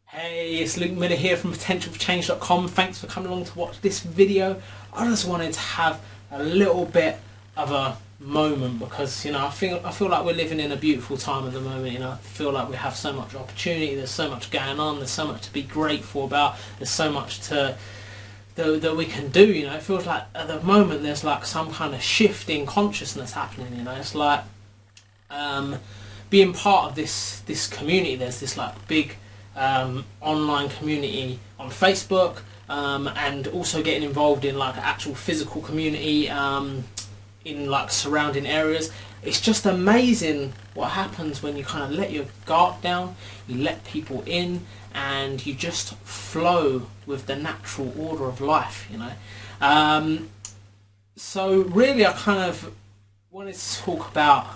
Hey, it's Luke Miller here from potentialforchange.com. Thanks for coming along to watch this video. I just wanted to have a little bit of a moment because, I feel like we're living in a beautiful time at the moment. I feel like we have so much opportunity, there's so much going on, there's so much to be grateful about, there's so much that we can do. It feels like at the moment there's like some kind of shift in consciousness happening. It's like being part of this community. There's this like big online community on Facebook, and also getting involved in like actual physical community in like surrounding areas. It's just amazing what happens when you kind of let your guard down, you let people in, and you just flow with the natural order of life. So really I kind of wanted to talk about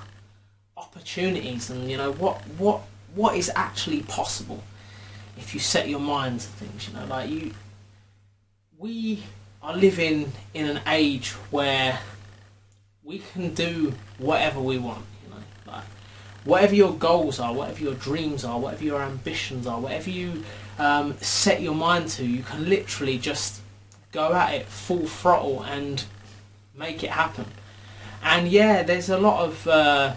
opportunities and what is actually possible if you set your mind to things. We are living in an age where we can do whatever we want. Like whatever your goals are, whatever your dreams are, whatever your ambitions are, whatever you set your mind to, you can literally just go at it full throttle and make it happen. And yeah, there's a lot of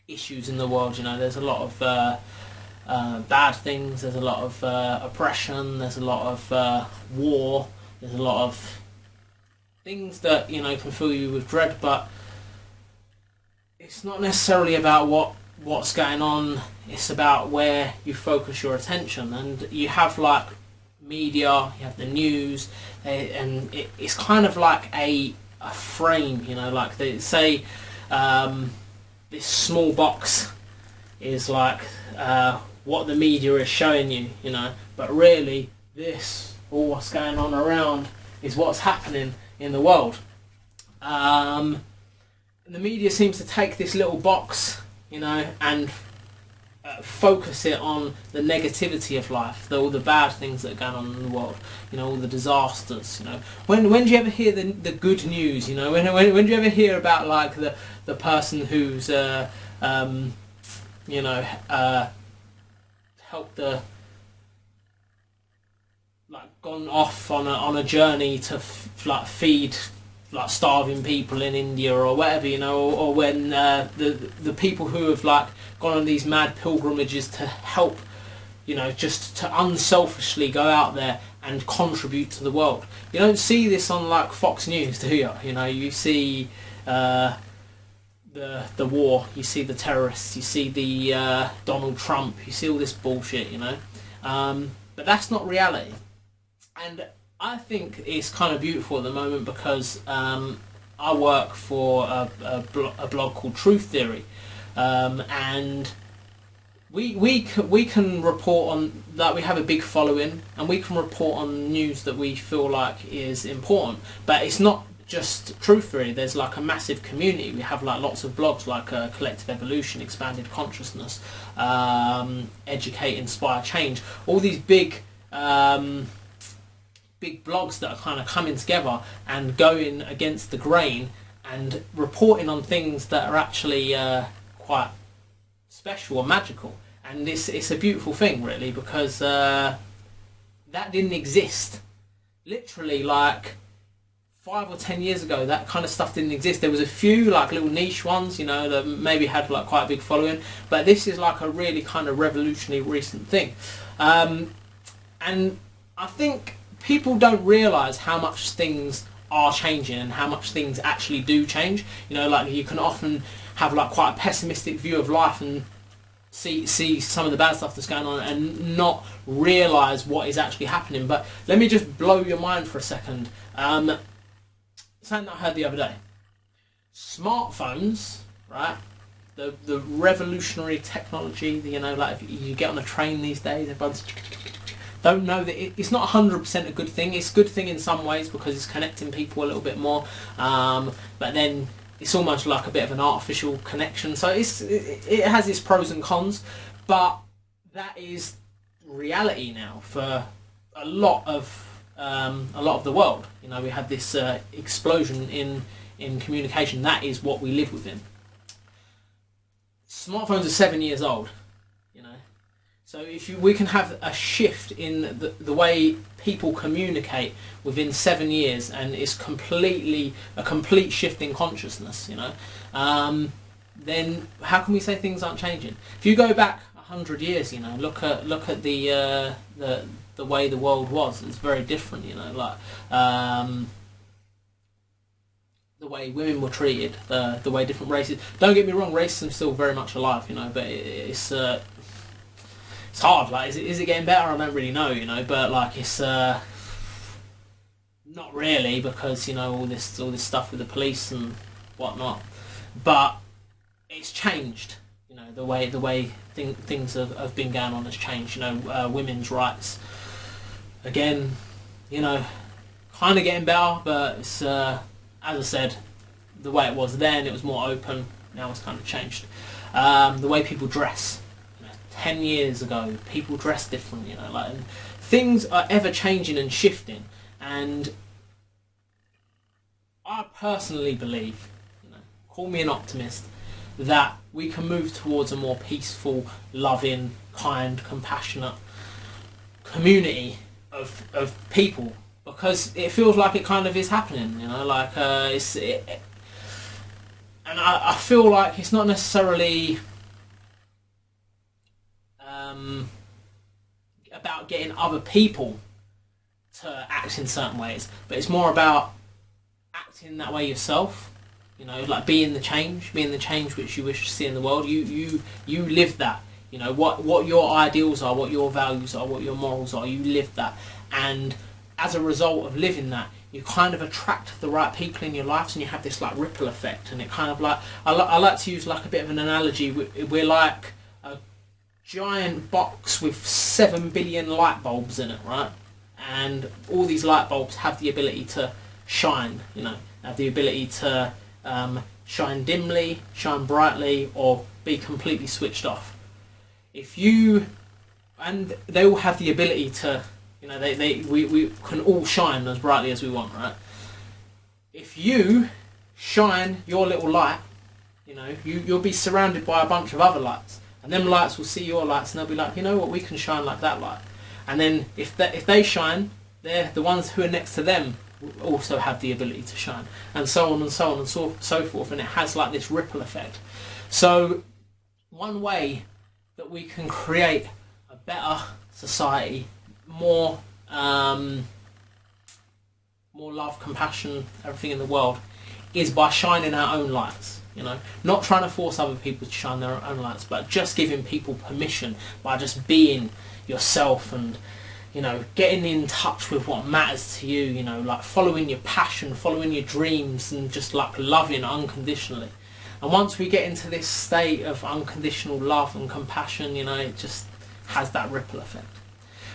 issues in the world. There's a lot of bad things, there's a lot of oppression, there's a lot of war, there's a lot of things that can fill you with dread, but it's not necessarily about what's going on, it's about where you focus your attention. And you have like media, you have the news, and it's kind of like a frame, like they say, this small box is like what the media is showing you, but really all what's going on around is what's happening in the world. And the media seems to take this little box, and focus it on the negativity of life, all the bad things that are going on in the world, all the disasters. When do you ever hear the good news? When do you ever hear about like the person who's helped gone off on a journey to feed like starving people in India or whatever, or when the people who have like gone on these mad pilgrimages to help, just to unselfishly go out there and contribute to the world. You don't see this on like Fox News, do you? You see the war, you see the terrorists, you see the Donald Trump, you see all this bullshit, but that's not reality. And I think it's kind of beautiful at the moment because I work for a blog called Truth Theory, and we can report on that. We have a big following, and we can report on news that we feel like is important. But it's not just Truth Theory. There's like a massive community. We have like lots of blogs like Collective Evolution, Expanded Consciousness, Educate, Inspire, Change. All these big blogs that are kind of coming together and going against the grain and reporting on things that are actually quite special or magical. And it's a beautiful thing, really, because that didn't exist. Literally, like 5 or 10 years ago, that kind of stuff didn't exist. There was a few like little niche ones, that maybe had like quite a big following, but this is like a really kind of revolutionary recent thing. And I think people don't realise how much things are changing and how much things actually do change. Like you can often have like quite a pessimistic view of life and see some of the bad stuff that's going on and not realise what is actually happening. But let me just blow your mind for a second. Something that I heard the other day. Smartphones, right? The revolutionary technology, like if you get on a train these days, everyone's don't know that it's not 100% a good thing. It's a good thing in some ways because it's connecting people a little bit more, but then it's almost like a bit of an artificial connection. So it has its pros and cons, but that is reality now for a lot of the world. We have this explosion in communication. That is what we live within. Smartphones are 7 years old. So if we can have a shift in the way people communicate within 7 years, and it's a complete shift in consciousness, you know, then how can we say things aren't changing? If you go back 100 years, you know, look at the way the world was. It's very different, you know, like the way women were treated, the way different races. Don't get me wrong, racism's still very much alive, you know, but it's hard. Like, is it getting better? I don't really know, you know, but like it's not really, because you know all this stuff with the police and whatnot. But it's changed, you know, the way things have been going on has changed. You know, women's rights again, you know, kind of getting better, but it's as I said, the way it was then, it was more open. Now it's kind of changed. The way people dress. 10 years ago, people dress different, you know, like, and things are ever changing and shifting, and I personally believe, you know, call me an optimist, that we can move towards a more peaceful, loving, kind, compassionate community of people, because it feels like it kind of is happening, you know, like and I feel like it's not necessarily about getting other people to act in certain ways, but it's more about acting that way yourself, you know, like being the change which you wish to see in the world. You live that, you know, what your ideals are, what your values are, what your morals are. You live that, and as a result of living that, you kind of attract the right people in your lives, and you have this like ripple effect. And it kind of like, I like to use like a bit of an analogy. We're like a giant box with 7 billion light bulbs in it, right? And all these light bulbs have the ability to shine, you know, have the ability to shine dimly, shine brightly, or be completely switched off. And they all have the ability to, you know, we can all shine as brightly as we want, right? If you shine your little light, you know, you'll be surrounded by a bunch of other lights. And them lights will see your lights, and they'll be like, you know what, we can shine like that light. And then if they shine, they're the ones who are next to them will also have the ability to shine, and so on and so on and so forth. And it has like this ripple effect. So one way that we can create a better society, more love, compassion, everything in the world, is by shining our own lights. You know, not trying to force other people to shine their own lights, but just giving people permission by just being yourself, and, you know, getting in touch with what matters to you, you know, like following your passion, following your dreams, and just like loving unconditionally. And once we get into this state of unconditional love and compassion, you know, it just has that ripple effect.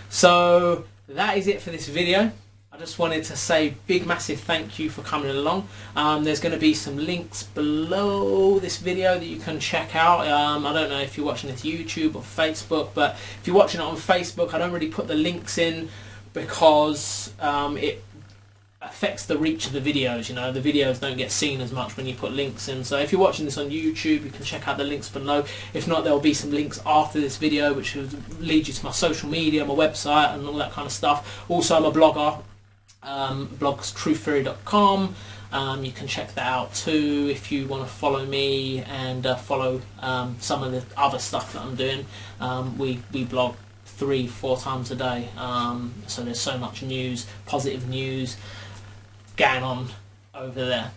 So that is it for this video. I just wanted to say big massive thank you for coming along. There's going to be some links below this video that you can check out. I don't know if you're watching this YouTube or Facebook, but if you're watching it on Facebook, I don't really put the links in because it affects the reach of the videos. You know, the videos don't get seen as much when you put links in. So if you're watching this on YouTube, you can check out the links below. If not, there'll be some links after this video which will lead you to my social media, my website, and all that kind of stuff. Also, I'm a blogger. blogstruththeory.com. You can check that out too if you want to follow me and follow some of the other stuff that I'm doing. We blog 3-4 times a day, so there's so much news, positive news going on over there.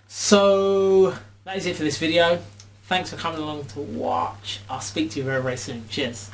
So that is it for this video. Thanks for coming along to watch. I'll speak to you very, very soon. Cheers.